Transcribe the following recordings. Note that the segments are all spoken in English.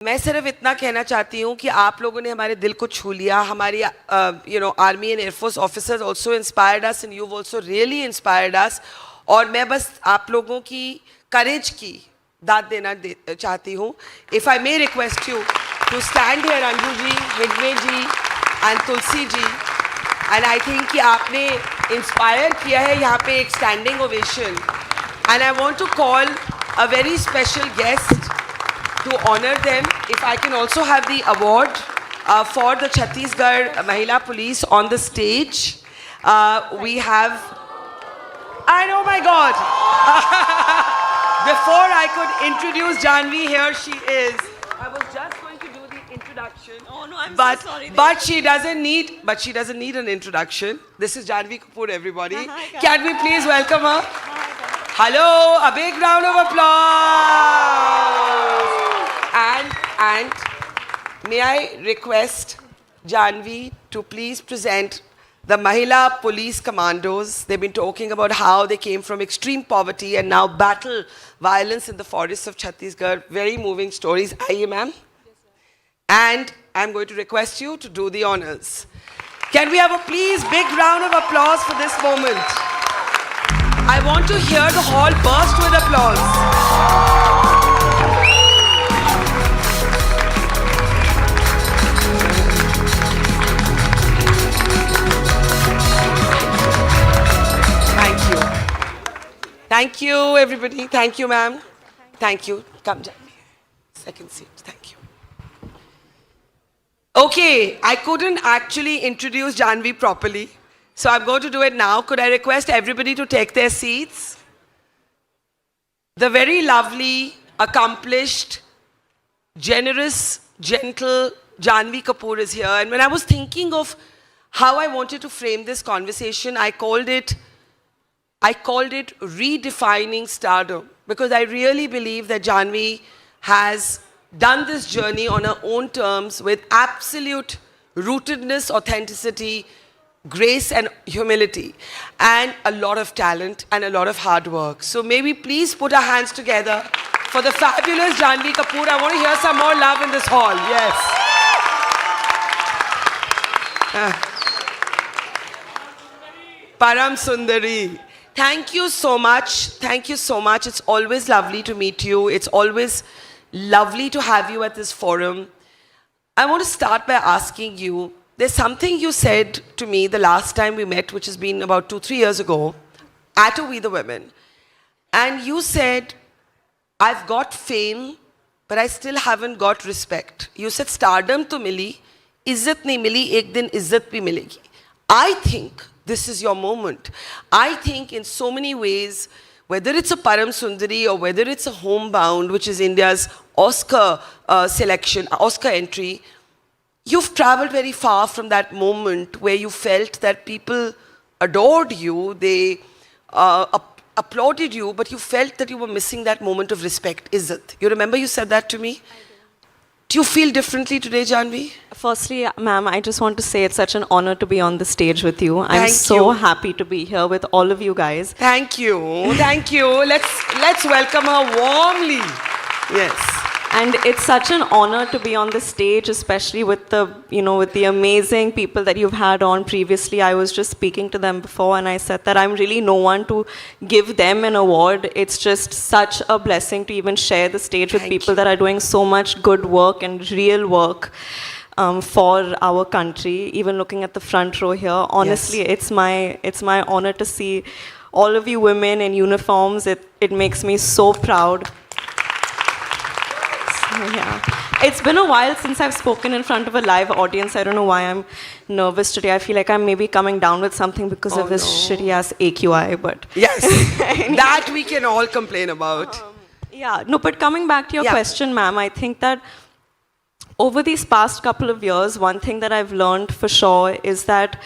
मैं सिर्फ इतना कहना चाहती हूँ कि आप लोगों ने हमारे दिल को छू लिया. हमारी army and air force officers also inspired us and you also really inspired us. और मैं बस आप लोगों की करेज की दाद देना चाहती हूँ. If I may request you to stand here, Anju ji, Hidme ji and Tulsi ji. And I think कि आपने इंस्पायर किया है यहाँ पे एक standing ovation. And I want to call a very special guest to honor them. If I can also have the award for the Chhattisgarh Mahila Police on the stage. We have, and oh my God, before I could introduce Janhvi, here she is. I was just going to do the introduction. Oh no, I'm but, so sorry. But she doesn't need an introduction. This is Janhvi Kapoor, everybody. Can we please welcome her? Hello, a big round of applause. And may I request Janhvi to please present the Mahila Police Commandos. They've been talking about how they came from extreme poverty and now battle violence in the forests of Chhattisgarh. Very moving stories. Aye, ma'am. Yes, and I'm going to request you to do the honors. Can we have a please big round of applause for this moment? I want to hear the hall burst with applause. Thank you, everybody. Thank you, ma'am. Thank you. Come, Janhvi. Second seat. Thank you. Okay, I couldn't actually introduce Janhvi properly, so I'm going to do it now. Could I request everybody to take their seats? The very lovely, accomplished, generous, gentle Janhvi Kapoor is here. And when I was thinking of how I wanted to frame this conversation, I called it Redefining Stardom, because I really believe that Janhvi has done this journey on her own terms with absolute rootedness, authenticity, grace and humility, and a lot of talent and a lot of hard work. So may we please put our hands together for the fabulous Janhvi Kapoor. I want to hear some more love in this hall. Yes. Param Sundari. Thank you so much. Thank you so much. It's always lovely to meet you. It's always lovely to have you at this forum. I want to start by asking you, there's something you said to me the last time we met, which has been about 2-3 years ago, at a We the Women. And you said, I've got fame, but I still haven't got respect. You said, stardom to mili, izzat nahi mili, ek din izzat bhi milegi. I think this is your moment. I think in so many ways, whether it's a Param Sundari or whether it's a Homebound, which is India's Oscar selection, Oscar entry, you've traveled very far from that moment where you felt that people adored you, they applauded you, but you felt that you were missing that moment of respect. Izzat. You remember you said that to me? Do you feel differently today, Janhvi? Firstly, ma'am, I just want to say it's such an honor to be on the stage with you. I'm so happy to be here with all of you guys. Thank you. Thank you. Let's welcome her warmly. Yes. And it's such an honor to be on the stage, especially with the, with the amazing people that you've had on previously. I was just speaking to them before and I said that I'm really no one to give them an award. It's just such a blessing to even share the stage with people that are doing so much good work and real work for our country. Even looking at the front row here, honestly, it's my honor to see all of you women in uniforms. It makes me so proud. Yeah. It's been a while since I've spoken in front of a live audience. I don't know why I'm nervous today. I feel like I'm maybe coming down with something because of this shitty-ass AQI, but... Yes, that we can all complain about. Yeah, no, but coming back to your question, ma'am, I think that over these past couple of years, one thing that I've learned for sure is that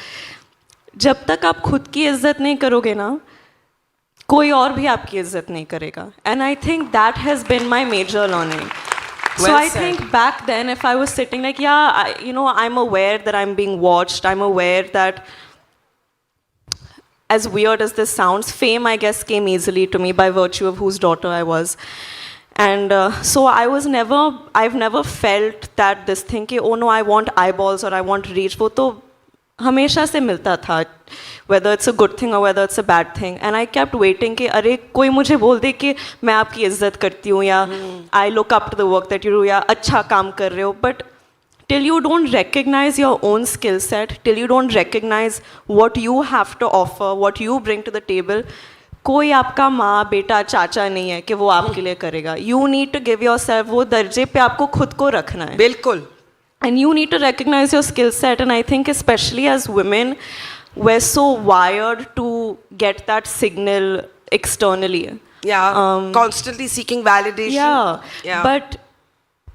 जब तक आप खुद की इज्जत नहीं करोगे ना, कोई और भी आपकी इज्जत नहीं करेगा. And I think that has been my major learning. So I think back then, if I was sitting like, I'm aware that I'm being watched. I'm aware that, as weird as this sounds, fame, I guess, came easily to me by virtue of whose daughter I was. And so I've never felt that this thing कि oh no, I want eyeballs or I want reach, वो तो हमेशा से मिलता था, whether it's a good thing or whether it's a bad thing. And I kept waiting कि अरे कोई मुझे बोल दे कि मैं आपकी इज्जत करती हूँ या I look up to the work that you do या अच्छा काम कर रहे हो. But till you don't recognize your own skill set, till you don't recognize what you have to offer, what you bring to the table, कोई आपका माँ बेटा चाचा नहीं है कि वो आपके लिए करेगा. You need to give yourself, वो दर्जे पे आपको खुद को रखना है. बिल्कुल. And you need to recognize your skill set. And I think especially as women, we're so wired to get that signal externally. Yeah, constantly seeking validation. Yeah.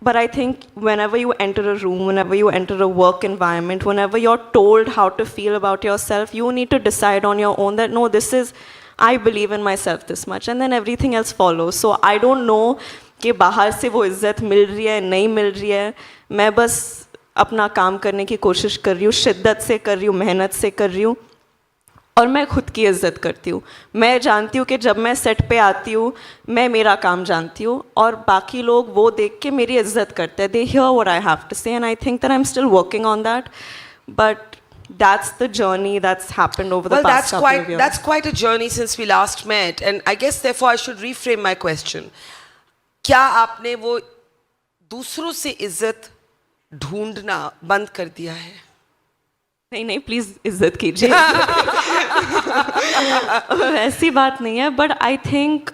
But I think whenever you enter a room, whenever you enter a work environment, whenever you're told how to feel about yourself, you need to decide on your own that no, this is, I believe in myself this much, and then everything else follows. So I don't know कि बाहर से वो इज्जत मिल रही है नहीं मिल रही है. मैं बस अपना काम करने की कोशिश कर रही हूँ, शिद्दत से कर रही हूँ, मेहनत से कर रही हूँ, और मैं खुद की इज्जत करती हूँ. मैं जानती हूँ कि जब मैं सेट पे आती हूँ, मैं मेरा काम जानती हूँ, और बाकी लोग वो देख के मेरी इज्जत करते हैं. They hear what I have to say, and I think that I'm still working on that. But that's the journey that's happened over the past couple of years. That's quite a journey since we last met, and I guess therefore I should reframe my question. क्या आपने वो दूसरों से इज्जत ढूंढना बंद कर दिया है? नहीं प्लीज इज्जत कीजिए. ऐसी बात नहीं है, बट आई थिंक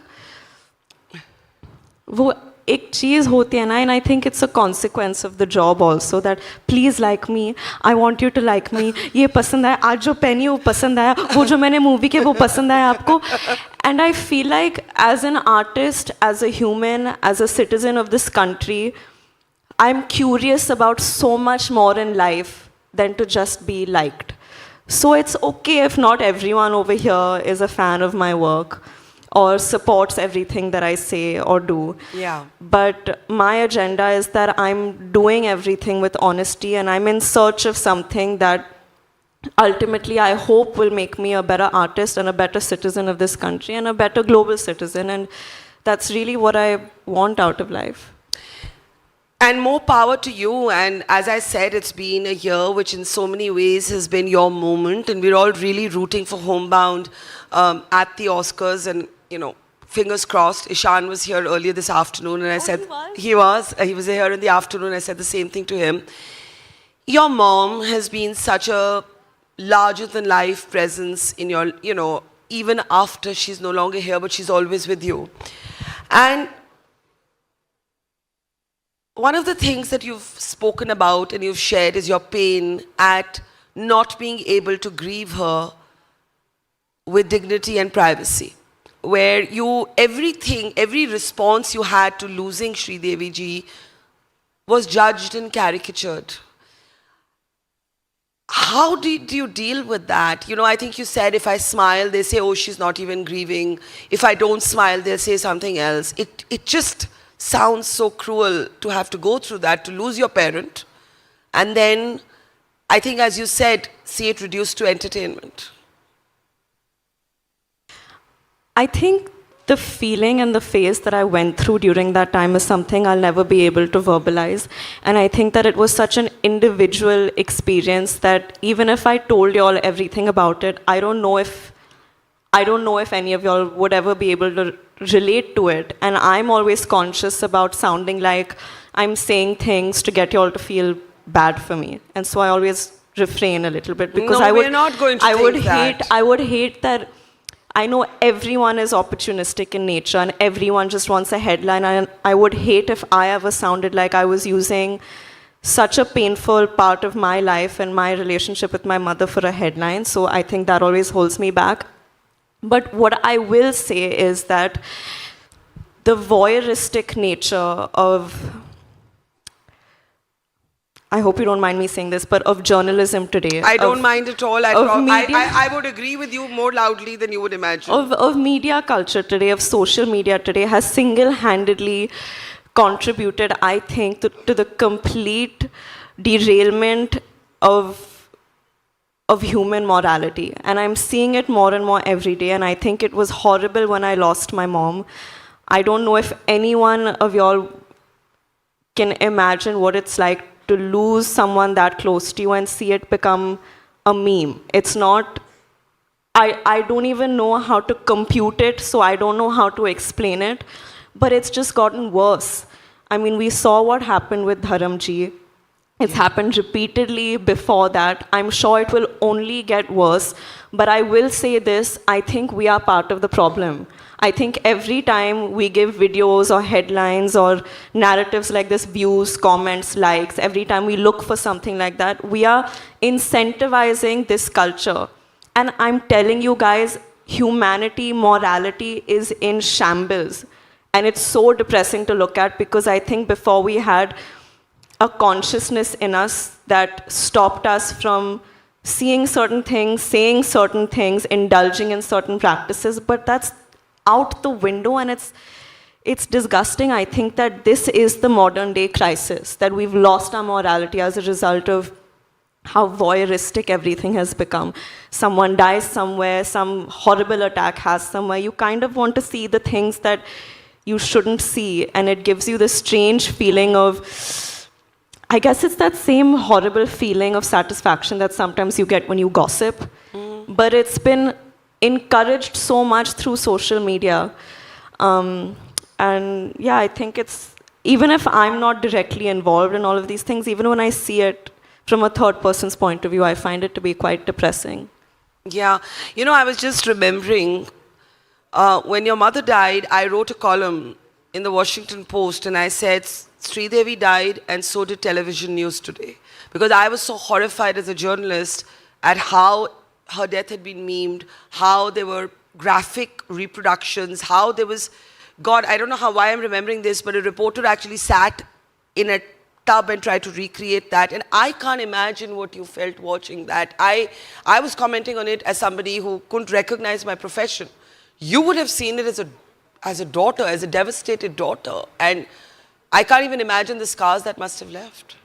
वो एक चीज़ होती है ना, and I think it's a consequence of the job also that please like me, I want you to like me, ये पसंद आया, आज जो पहनी वो पसंद आया, वो जो मैंने मूवी के वो पसंद आया आपको. And I feel like as an artist, as a human, as a citizen of this country, I am curious about so much more in life than to just be liked. So it's okay if not everyone over here is a fan of my work or supports everything that I say or do. Yeah. But my agenda is that I'm doing everything with honesty, and I'm in search of something that ultimately I hope will make me a better artist and a better citizen of this country and a better global citizen. And that's really what I want out of life. And more power to you. And as I said, it's been a year which in so many ways has been your moment, and we're all really rooting for Homebound at the Oscars, and you know, fingers crossed. Ishan was here earlier this afternoon, and I said he was here in the afternoon. I said the same thing to him. Your mom has been such a larger than life presence in your, you know, even after she's no longer here, but she's always with you. And one of the things that you've spoken about and you've shared is your pain at not being able to grieve her with dignity and privacy, where you, every response you had to losing Sridevi ji was judged and caricatured. How did you deal with that? You know, I think you said if I smile, they say, oh, she's not even grieving. If I don't smile, they'll say something else. It just sounds so cruel to have to go through that, to lose your parent, and then, I think as you said, see it reduced to entertainment. I think the feeling and the phase that I went through during that time is something I'll never be able to verbalize. And I think that it was such an individual experience that even if I told you all everything about it, I don't know if any of y'all would ever be able to relate to it. And I'm always conscious about sounding like I'm saying things to get y'all to feel bad for me. And so I always refrain a little bit, because we're not going to I would hate that. I know everyone is opportunistic in nature and everyone just wants a headline, and I would hate if I ever sounded like I was using such a painful part of my life and my relationship with my mother for a headline. So I think that always holds me back. But what I will say is that the voyeuristic nature of, I hope you don't mind me saying this, but of journalism today. I don't mind at all. I would agree with you more loudly than you would imagine. Of media culture today, of social media today, has single-handedly contributed, I think, to the complete derailment of human morality. And I'm seeing it more and more every day. And I think it was horrible when I lost my mom. I don't know if anyone of y'all can imagine what it's like to lose someone that close to you and see it become a meme. It's not, I don't even know how to compute it, so I don't know how to explain it, but it's just gotten worse. I mean, we saw what happened with Dharamji. It's happened repeatedly before that. I'm sure it will only get worse. But I will say this, I think we are part of the problem. I think every time we give videos or headlines or narratives like this, views, comments, likes, every time we look for something like that, we are incentivizing this culture. And I'm telling you guys, humanity, morality is in shambles. And it's so depressing to look at, because I think before we had a consciousness in us that stopped us from seeing certain things, saying certain things, indulging in certain practices, but that's out the window, and it's disgusting. I think that this is the modern day crisis, that we've lost our morality as a result of how voyeuristic everything has become. Someone dies somewhere, some horrible attack has somewhere, you kind of want to see the things that you shouldn't see, and it gives you this strange feeling of, I guess it's that same horrible feeling of satisfaction that sometimes you get when you gossip, but it's been encouraged so much through social media. And yeah, I think it's, even if I'm not directly involved in all of these things, even when I see it from a third person's point of view, I find it to be quite depressing. Yeah. You know, I was just remembering when your mother died, I wrote a column in the Washington Post, and I said, Sridevi died, and so did television news today. Because I was so horrified as a journalist at how her death had been memed, how there were graphic reproductions, how there was, God, I don't know why I'm remembering this, but a reporter actually sat in a tub and tried to recreate that. And I can't imagine what you felt watching that. I was commenting on it as somebody who couldn't recognize my profession. You would have seen it as a daughter, as a devastated daughter. And I can't even imagine the scars that must have left.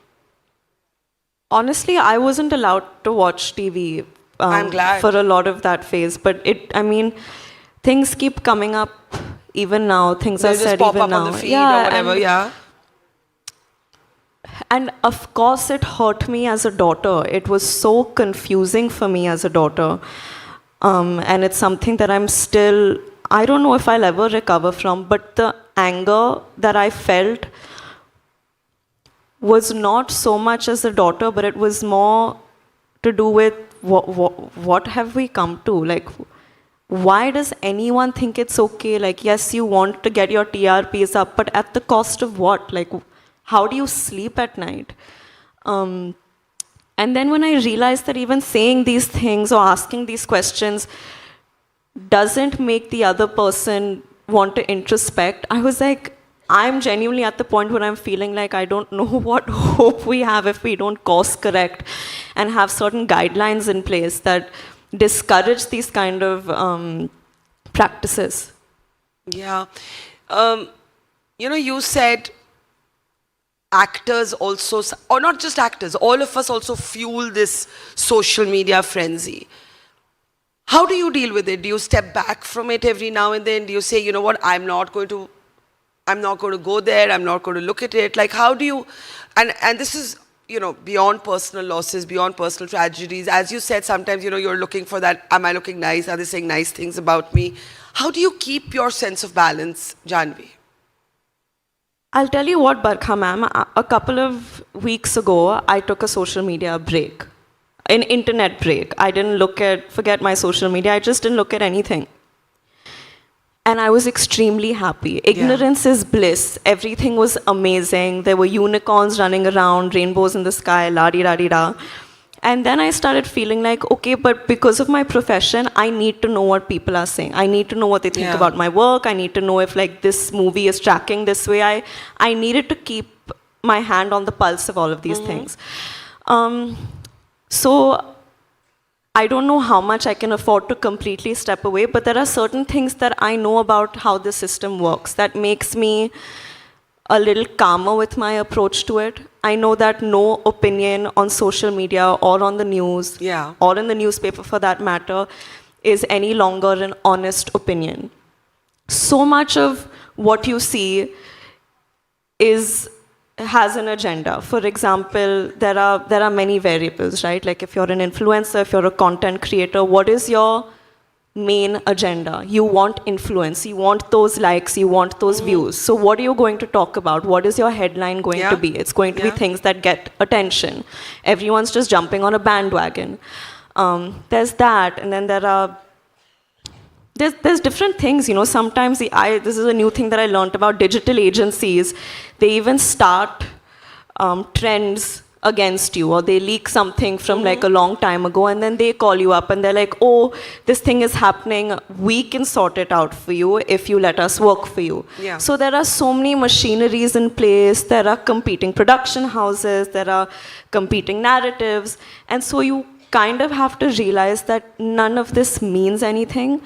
Honestly, I wasn't allowed to watch TV I'm glad. for a lot of that phase. But I mean, things keep coming up even now. Things They'll are said just pop even up now. on the feed or whatever, yeah. And of course, it hurt me as a daughter. It was so confusing for me as a daughter. And it's something that I'm still, I don't know if I'll ever recover from, but the anger that I felt was not so much as a daughter, but it was more to do with what have we come to? Like, why does anyone think it's okay? Like, yes, you want to get your TRPs up, but at the cost of what? Like, how do you sleep at night? And then when I realized that even saying these things or asking these questions doesn't make the other person want to introspect, I was like, I'm genuinely at the point where I'm feeling like I don't know what hope we have if we don't course correct and have certain guidelines in place that discourage these kind of practices. Yeah. You know, you said actors also, or not just actors, all of us also fuel this social media frenzy. How do you deal with it? Do you step back from it every now and then? Do you say, you know what, I'm not going to go there, I'm not going to look at it? Like, how do you, and this is, you know, beyond personal losses, beyond personal tragedies. As you said, sometimes, you know, you're looking for that, am I looking nice? Are they saying nice things about me? How do you keep your sense of balance, Janhvi? I'll tell you what, Barkha ma'am, a couple of weeks ago, I took a social media break, an internet break. I didn't forget my social media, I just didn't look at anything. And I was extremely happy. Ignorance is bliss. Everything was amazing. There were unicorns running around, rainbows in the sky, la-di-da-di-da. And then I started feeling like, okay, but because of my profession, I need to know what people are saying. I need to know what they think about my work. I need to know if like this movie is tracking this way. I needed to keep my hand on the pulse of all of these things. So I don't know how much I can afford to completely step away, but there are certain things that I know about how the system works that makes me a little calmer with my approach to it. I know that no opinion on social media or on the news, or in the newspaper for that matter, is any longer an honest opinion. So much of what you see has an agenda. For example, there are many variables, right? Like if you're an influencer, if you're a content creator, what is your main agenda? You want influence, you want those likes, you want those views. So what are you going to talk about? What is your headline going to be? It's going to be things that get attention. Everyone's just jumping on a bandwagon. There's that, and then there's different things, you know. Sometimes this is a new thing that I learned about digital agencies. They even start trends against you, or they leak something from like a long time ago, and then they call you up and they're like, oh, this thing is happening, we can sort it out for you if you let us work for you. So there are so many machineries in place, there are competing production houses, there are competing narratives, and so you kind of have to realize that none of this means anything.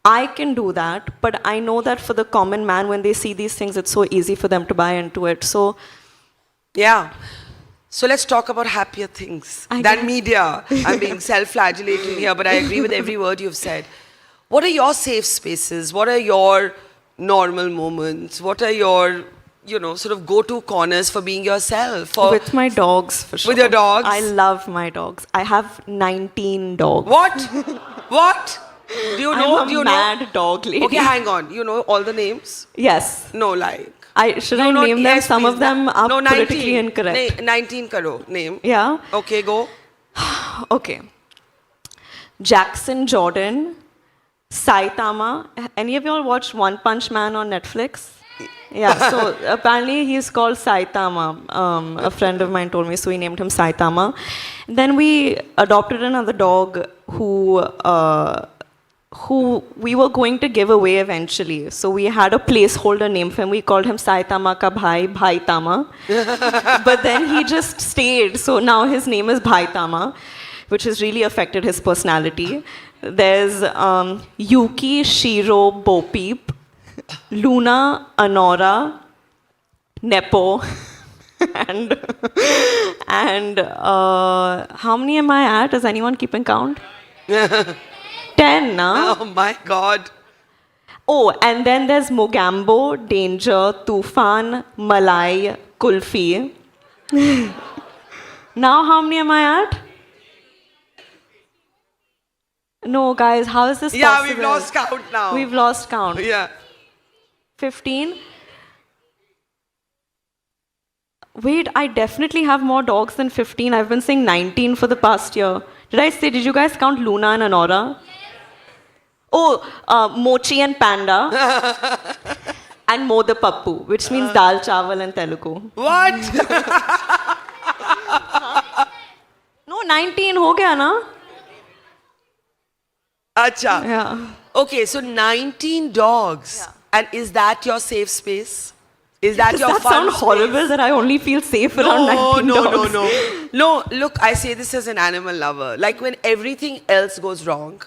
I can do that, but I know that for the common man, when they see these things, it's so easy for them to buy into it. So So let's talk about happier things than media. I'm being self-flagellating here, but I agree with every word you've said. What are your safe spaces? What are your normal moments? What are your, you know, sort of go-to corners for being yourself? With my dogs, for sure. With your dogs? I love my dogs. I have 19 dogs. What? What? Do you know? I'm a mad dog lady. Okay, hang on. You know all the names? Yes. No, like. Should I name them? Some please. of them are no, politically incorrect. 19 karo, name. Yeah. Okay, go. Okay. Jackson Jordan, Saitama. Any of y'all watched One Punch Man on Netflix? Yeah, so apparently he's called Saitama. A friend of mine told me, so we named him Saitama. Then we adopted another dog who we were going to give away eventually. So we had a placeholder name for him. We called him Saitama ka Bhai Tama. But then he just stayed. So now his name is Bhai Tama, which has really affected his personality. There's Yuki Shiro Bo Peep, Luna Anora, Nepo, and how many am I at? Is anyone keeping count? 10, no? Oh my God. Oh, and then there's Mogambo, Danger, Tufan, Malai, Kulfi. Now how many am I at? No, guys, how is this possible? Yeah, we've lost count now. We've lost count. Yeah. 15? Wait, I definitely have more dogs than 15. I've been saying 19 for the past year. Did you guys count Luna and Anora? Oh, Mochi and Panda. And Mo the Pappu, which means Dal Chawal in Telugu. What? No, 19 ho gaya na? Acha. Yeah. Okay, so 19 dogs. Yeah. And is that your safe space? Is that your fun space? Does that sound horrible that I only feel safe around 19 dogs? No, look, I say this as an animal lover. Like when everything else goes wrong,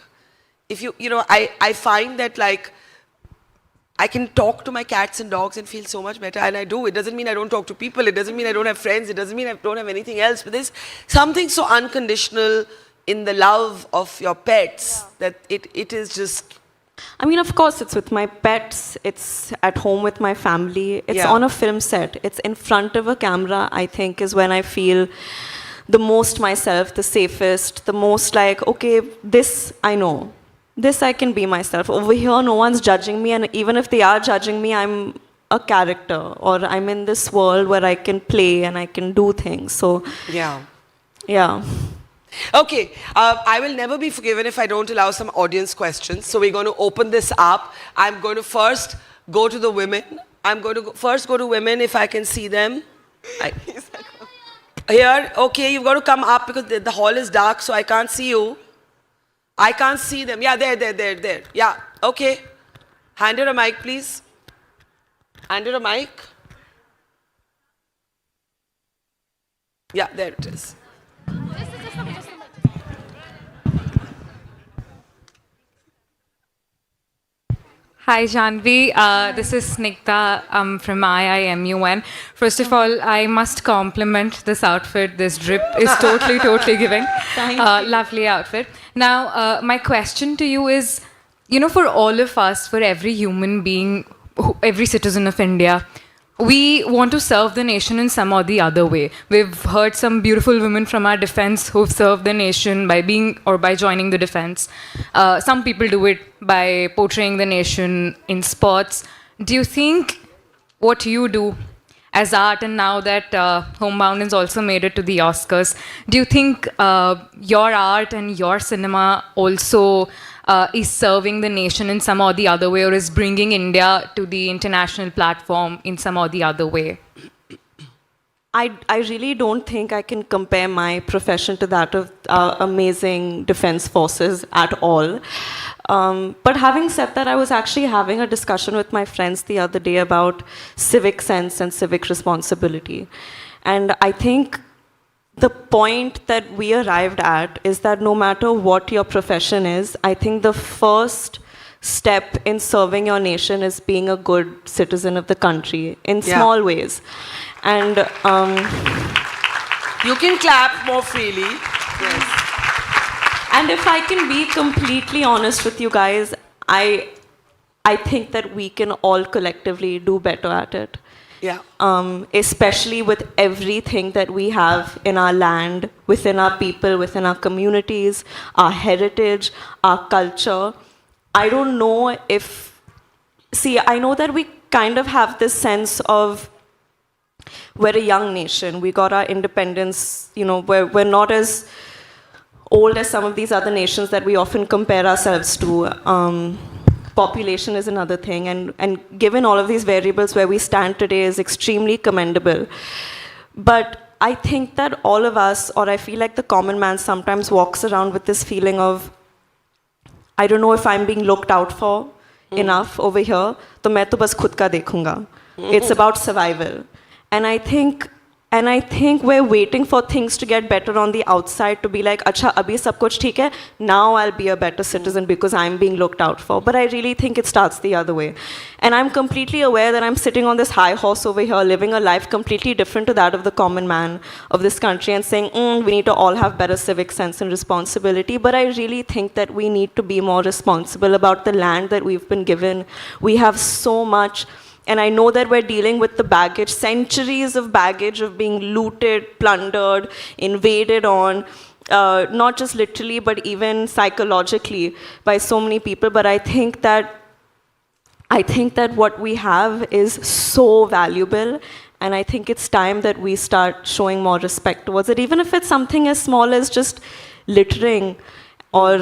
if you know, I find that like, I can talk to my cats and dogs and feel so much better, and I do. It doesn't mean I don't talk to people. It doesn't mean I don't have friends. It doesn't mean I don't have anything else. But there's something so unconditional in the love of your pets that it is just... I mean, of course, it's with my pets. It's at home with my family. It's on a film set. It's in front of a camera, I think, is when I feel the most myself, the safest, the most like, okay, this I know. This I can be myself. Over here, no one's judging me, and even if they are judging me, I'm a character, or I'm in this world where I can play and I can do things. So, yeah. Okay, I will never be forgiven if I don't allow some audience questions. So we're going to open this up. I'm going to first go to the women. I'm going to first go to women if I can see them. Here, okay, you've got to come up because the hall is dark, so I can't see you. I can't see them. Yeah, there. Yeah, okay. Hand her a mic, please. Hand her a mic. Yeah, there it is. Hi, Janhvi. This is Snigdha. I'm from IIMUN. First of all, I must compliment this outfit. This drip is totally giving. Thank you. Lovely outfit. Now, my question to you is, you know, for all of us, for every human being, every citizen of India, we want to serve the nation in some or the other way. We've heard some beautiful women from our defense who've served the nation by being or by joining the defense. Some people do it by portraying the nation in sports. Do you think what you do as art, and now that Homebound has also made it to the Oscars, do you think your art and your cinema also is serving the nation in some or the other way, or is bringing India to the international platform in some or the other way? I really don't think I can compare my profession to that of amazing defense forces at all. But having said that, I was actually having a discussion with my friends the other day about civic sense and civic responsibility. And I think the point that we arrived at is that no matter what your profession is, I think the first step in serving your nation is being a good citizen of the country in small ways. And you can clap more freely. Yes. And if I can be completely honest with you guys, I think that we can all collectively do better at it. Yeah. Especially with everything that we have in our land, within our people, within our communities, our heritage, our culture. I don't know if... See, I know that we kind of have this sense of we're a young nation. We got our independence, you know, we're not as old as some of these other nations that we often compare ourselves to. Population is another thing, and given all of these variables, where we stand today is extremely commendable. But I think that all of us, or I feel like the common man sometimes walks around with this feeling of, I don't know if I'm being looked out for enough over here, to main to bas khud ka dekhunga. It's about survival. And I think we're waiting for things to get better on the outside to be like, acha, abhi sab kuch theek hai, now I'll be a better citizen because I'm being looked out for. But I really think it starts the other way. And I'm completely aware that I'm sitting on this high horse over here, living a life completely different to that of the common man of this country, and saying, we need to all have better civic sense and responsibility. But I really think that we need to be more responsible about the land that we've been given. We have so much. And I know that we're dealing with the baggage, centuries of baggage of being looted, plundered, invaded on, not just literally, but even psychologically by so many people. But I think that what we have is so valuable, and I think it's time that we start showing more respect towards it, even if it's something as small as just littering, or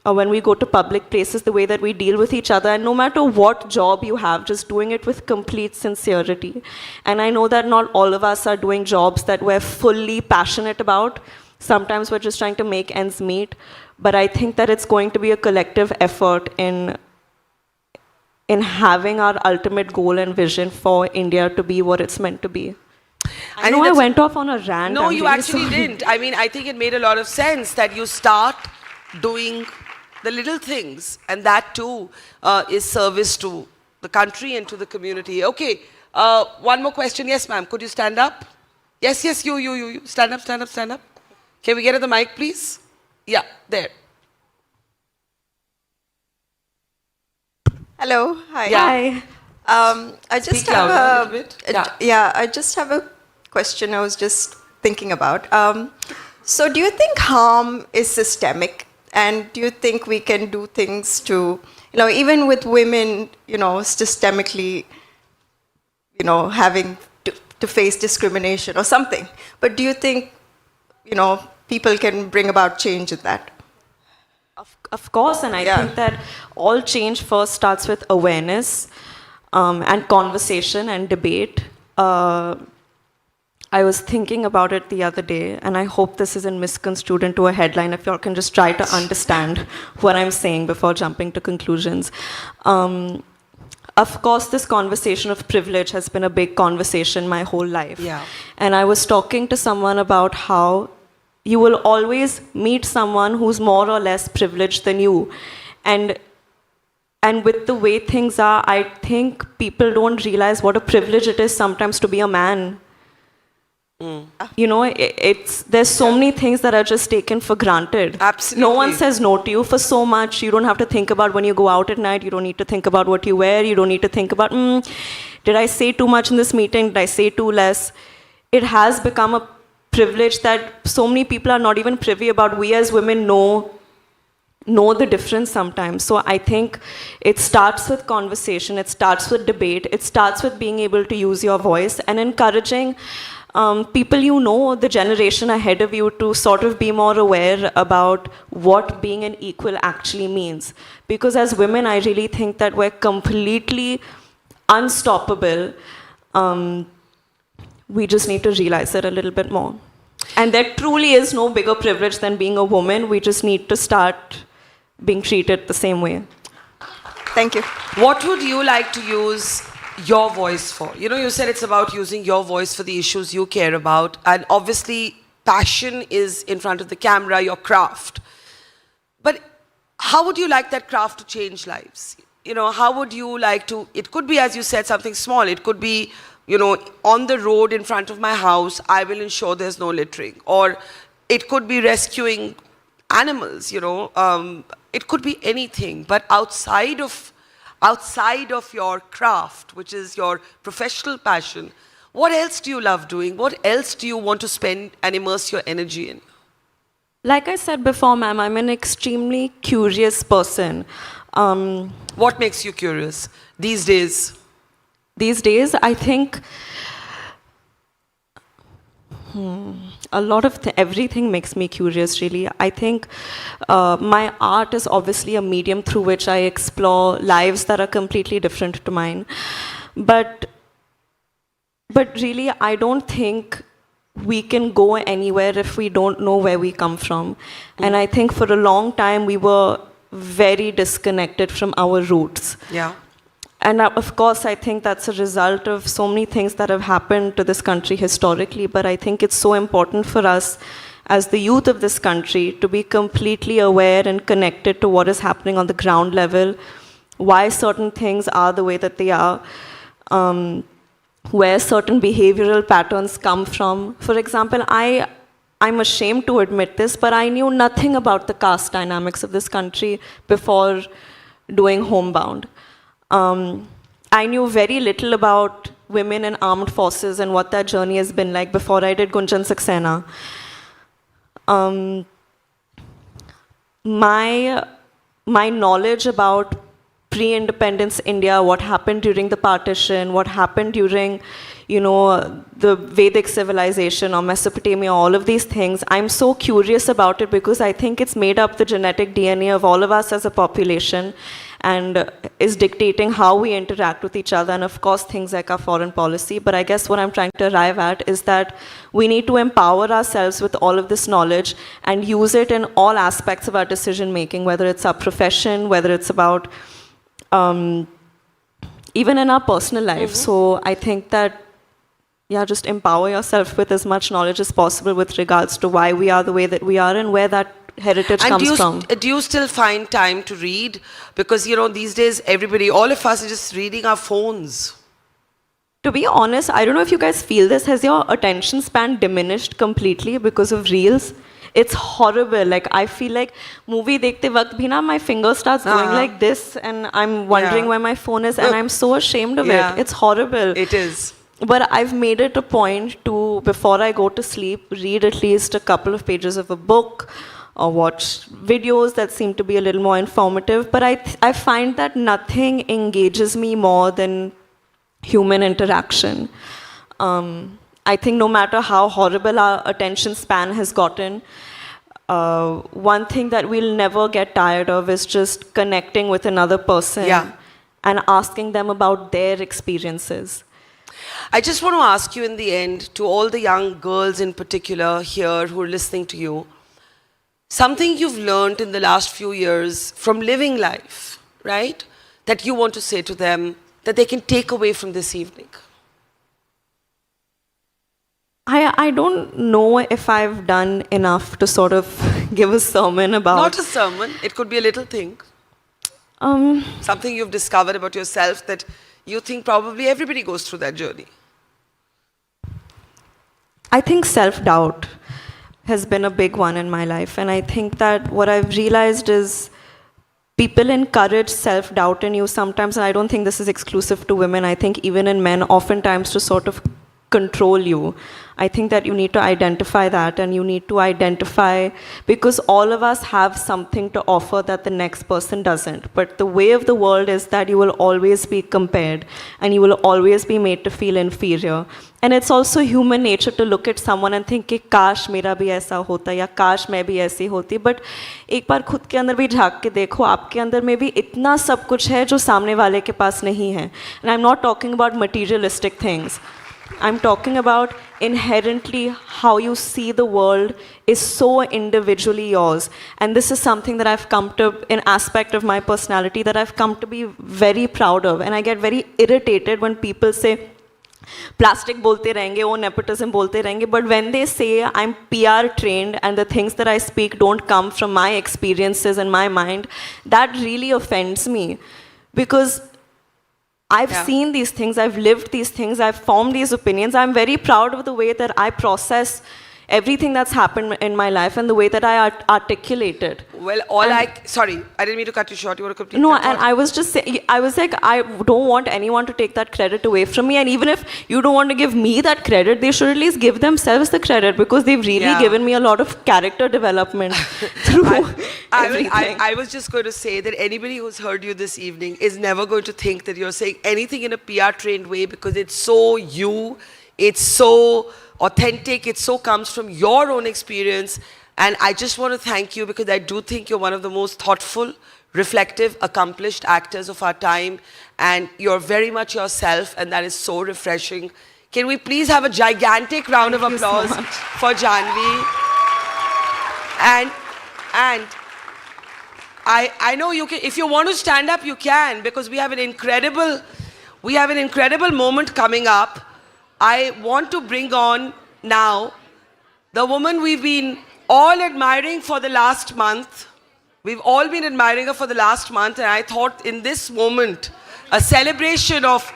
when we go to public places, the way that we deal with each other. And no matter what job you have, just doing it with complete sincerity. And I know that not all of us are doing jobs that we're fully passionate about. Sometimes we're just trying to make ends meet. But I think that it's going to be a collective effort in having our ultimate goal and vision for India to be what it's meant to be. I know I went off on a rant. No, you really actually sorry. didn't. I mean, I think it made a lot of sense that you start doing the little things, and that too is service to the country and to the community. Okay, one more question. Yes, ma'am. Could you stand up? Yes, you. Stand up. Can we get at the mic, please? Yeah, there. Hello. Hi. Yeah. Hi. I just Speak louder a little bit. Yeah, I just have a question I was just thinking about. So do you think harm is systemic? And do you think we can do things to, even with women, systemically, having to face discrimination or something? But do you think, people can bring about change in that? Of course, and I think that all change first starts with awareness and conversation and debate. I was thinking about it the other day, and I hope this isn't misconstrued into a headline, if y'all can just try to understand what I'm saying before jumping to conclusions. Of course, this conversation of privilege has been a big conversation my whole life. Yeah. And I was talking to someone about how you will always meet someone who's more or less privileged than you. And with the way things are, I think people don't realize what a privilege it is sometimes to be a man. you know, there's so many things that are just taken for granted. Absolutely. No one says no to you for so much. You don't have to think about when you go out at night. You don't need to think about what you wear. You don't need to think about, did I say too much in this meeting? Did I say too less? It has become a privilege that so many people are not even privy about. We as women know the difference sometimes. So I think it starts with conversation, it starts with debate, it starts with being able to use your voice and encouraging people you know, the generation ahead of you, to sort of be more aware about what being an equal actually means. Because as women, I really think that we're completely unstoppable. We just need to realize it a little bit more. And there truly is no bigger privilege than being a woman. We just need to start being treated the same way. Thank you. What would you like to use your voice for? You know, you said it's about using your voice for the issues you care about. And obviously, passion is in front of the camera, your craft. But how would you like that craft to change lives? You know, how would you like to, it could be, as you said, something small. It could be, you know, on the road in front of my house, I will ensure there's no littering. Or it could be rescuing animals, you know. It could be anything. But outside of your craft, which is your professional passion, what else do you love doing? What else do you want to spend and immerse your energy in? Like I said before, ma'am, I'm an extremely curious person. What makes you curious these days? These days, I think a lot of everything makes me curious, really. I think my art is obviously a medium through which I explore lives that are completely different to mine. But really, I don't think we can go anywhere if we don't know where we come from. And I think for a long time, we were very disconnected from our roots. Yeah. And of course, I think that's a result of so many things that have happened to this country historically, but I think it's so important for us as the youth of this country to be completely aware and connected to what is happening on the ground level, why certain things are the way that they are, where certain behavioral patterns come from. For example, I'm ashamed to admit this, but I knew nothing about the caste dynamics of this country before doing Homebound. I knew very little about women in armed forces and what that journey has been like before I did Gunjan Saxena. My knowledge about pre-independence India, what happened during the partition, what happened during, you know, the Vedic civilization or Mesopotamia, all of these things, I'm so curious about it because I think it's made up the genetic DNA of all of us as a population and is dictating how we interact with each other, and of course things like our foreign policy. But I guess what I'm trying to arrive at is that we need to empower ourselves with all of this knowledge and use it in all aspects of our decision making, whether it's our profession, whether it's about even in our personal life. So I think that, yeah, just empower yourself with as much knowledge as possible with regards to why we are the way that we are and where that heritage comes from. Do you still find time to read? Because, you know, these days, everybody, all of us are just reading our phones. To be honest, I don't know if you guys feel this. Has your attention span diminished completely because of reels? It's horrible. Like, I feel like movie dekhte waqt bhi na, my finger starts going like this and I'm wondering where my phone is and I'm so ashamed of it. It's horrible. It is. But I've made it a point to, before I go to sleep, read at least a couple of pages of a book or watch videos that seem to be a little more informative. But I find that nothing engages me more than human interaction. I think no matter how horrible our attention span has gotten, one thing that we'll never get tired of is just connecting with another person and asking them about their experiences. I just want to ask you in the end, to all the young girls in particular here who are listening to you, something you've learned in the last few years from living life, right, that you want to say to them that they can take away from this evening. I don't know if I've done enough to sort of give a sermon about... Not a sermon, it could be a little thing. Something you've discovered about yourself that you think probably everybody goes through that journey. I think self-doubt has been a big one in my life. And I think that what I've realized is people encourage self-doubt in you sometimes, and I don't think this is exclusive to women. I think even in men, oftentimes to sort of control you. I think that you need to identify that, and you need to identify, because all of us have something to offer that the next person doesn't. But the way of the world is that you will always be compared, and you will always be made to feel inferior. And it's also human nature to look at someone and think कि काश मेरा भी ऐसा होता या काश मैं भी ऐसी होती. But एक बार खुद के अंदर भी झांक के देखो, आपके अंदर में भी इतना सब कुछ है जो सामने वाले के पास नहीं है. And I'm not talking about materialistic things. I'm talking about inherently how you see the world is so individually yours. And this is something that I've come to, an aspect of my personality that I've come to be very proud of. And I get very irritated when people say, plastic bolte rahenge, oh nepotism bolte rahenge. But when they say I'm PR trained and the things that I speak don't come from my experiences and my mind, that really offends me. Because I've seen these things, I've lived these things, I've formed these opinions. I'm very proud of the way that I process everything that's happened in my life and the way that I articulate it. Well, sorry, I didn't mean to cut you short. You want to complete No, that and thought? I was just saying, I was like, I don't want anyone to take that credit away from me. And even if you don't want to give me that credit, they should at least give themselves the credit, because they've really given me a lot of character development through everything. I was just going to say that anybody who's heard you this evening is never going to think that you're saying anything in a PR trained way, because it's so you, it's so authentic, it so comes from your own experience. And I just want to thank you, because I do think you're one of the most thoughtful, reflective, accomplished actors of our time, and you're very much yourself, and that is so refreshing. Can we please have a gigantic round of applause for Janhvi? And I know you can, if you want to stand up, you can, because we have an incredible moment coming up. I want to bring on now the woman we've been all admiring for the last month. We've all been admiring her for the last month, and I thought in this moment, a celebration of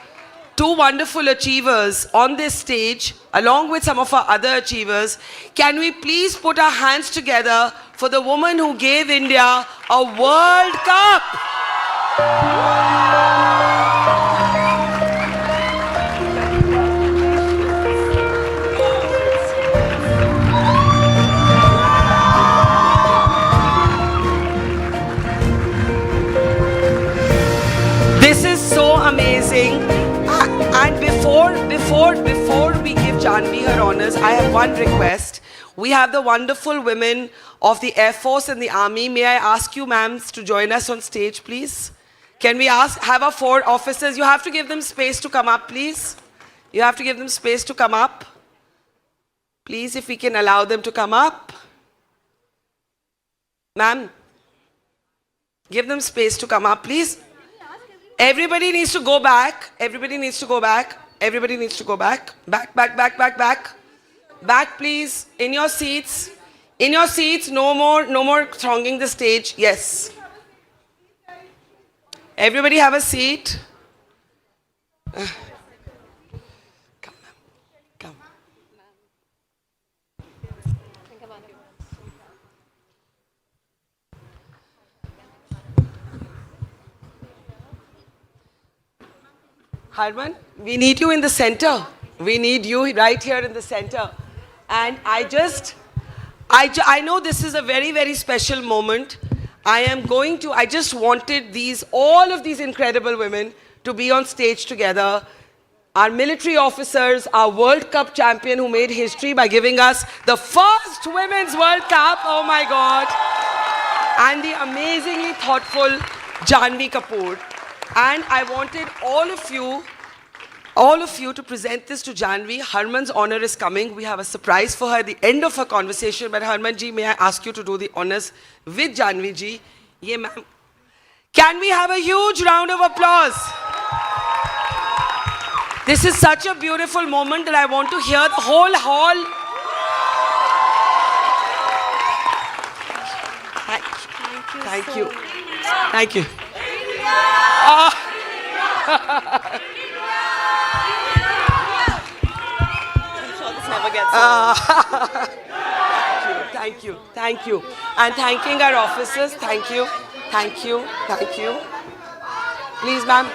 two wonderful achievers on this stage, along with some of our other achievers, can we please put our hands together for the woman who gave India a World Cup? This is so amazing. And before we give Janhvi her honors, I have one request. We have the wonderful women of the Air Force and the Army. May I ask you, ma'ams, to join us on stage, please? Can we have our 4 officers? You have to give them space to come up, please. You have to give them space to come up. Please, if we can allow them to come up. Ma'am, give them space to come up, please. Everybody needs to go back. Everybody needs to go back. Everybody needs to go back. Back, back, back, back, back. Back, please. In your seats. In your seats. No more thronging the stage. Yes. Everybody have a seat. Come, ma'am. Come. Harman, we need you in the center. We need you right here in the center. And I know this is a very, very special moment. I just wanted all of these incredible women to be on stage together. Our military officers, our World Cup champion who made history by giving us the first Women's World Cup, oh my God. And the amazingly thoughtful Janhvi Kapoor. And I wanted all of you to present this to Janhvi. Harman's honor is coming. We have a surprise for her at the end of her conversation. But Harman ji, may I ask you to do the honors with Janhvi ji? Yeah, ma'am. Can we have a huge round of applause? This is such a beautiful moment that I want to hear the whole hall. Thank you. Thank you. I'm sure this never gets gets old. Thank you. Thank you. And thanking our officers. Thank you. Thank you. Thank you. Please, ma'am.